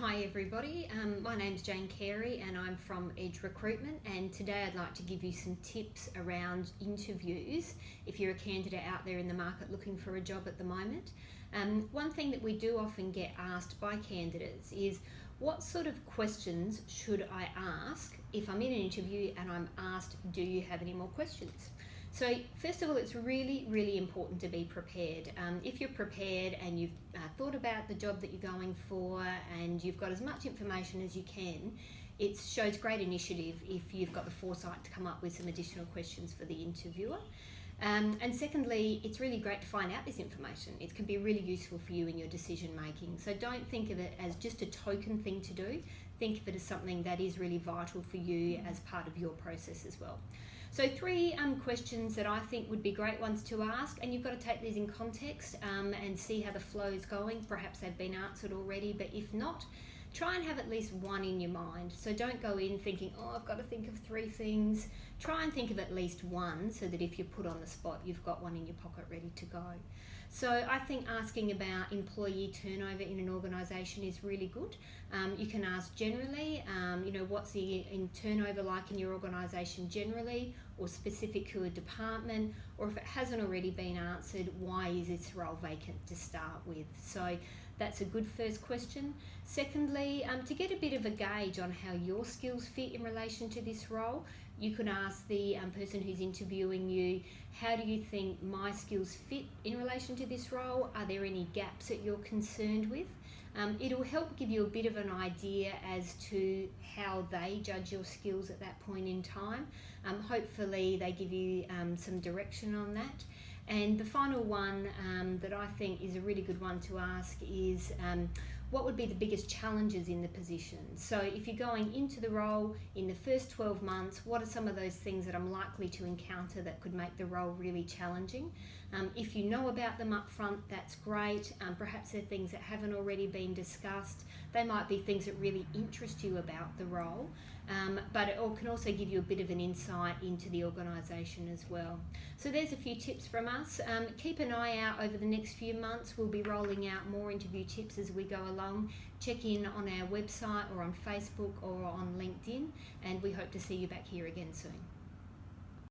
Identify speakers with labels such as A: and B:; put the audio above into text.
A: Hi everybody, my name's Jane Carey and I'm from Edge Recruitment, and today I'd like to give you some tips around interviews if you're a candidate out there in the market looking for a job at the moment. One thing that we do often get asked by candidates is, what sort of questions should I ask if I'm in an interview and I'm asked, do you have any more questions? So first of all, it's really important to be prepared. If you're prepared and you've thought about the job that you're going for and you've got as much information as you can, it shows great initiative if you've got the foresight to come up with some additional questions for the interviewer. And secondly, it's really great to find out this information. It can be really useful for you in your decision making. So don't think of it as just a token thing to do. Think of it as something that is really vital for you as part of your process as well. So three questions that I think would be great ones to ask, and you've got to take these in context and see how the flow is going. Perhaps they've been answered already, but if not, try and have at least one in your mind. So don't go in thinking, oh, I've got to think of three things. Try and think of at least one so that if you're put on the spot, you've got one in your pocket ready to go. So I think asking about employee turnover in an organisation is really good. You can ask generally, what's the turnover like in your organisation generally, or specific to a department, or if it hasn't already been answered, why is this role vacant to start with? So that's a good first question. Secondly, to get a bit of a gauge on how your skills fit in relation to this role, you could ask the person who's interviewing you, how do you think my skills fit in relation to this role? Are there any gaps that you're concerned with? It'll help give you a bit of an idea as to how they judge your skills at that point in time. Hopefully they give you some direction on that. And the final one that I think is a really good one to ask is, what would be the biggest challenges in the position? So if you're going into the role in the first 12 months, what are some of those things that I'm likely to encounter that could make the role really challenging? If you know about them up front, that's great. Perhaps they're things that haven't already been discussed. They might be things that really interest you about the role, but it can also give you a bit of an insight into the organisation as well. So there's a few tips from us. Keep an eye out over the next few months. We'll be rolling out more interview tips as we go along. Check in on our website or on Facebook or on LinkedIn, and we hope to see you back here again soon.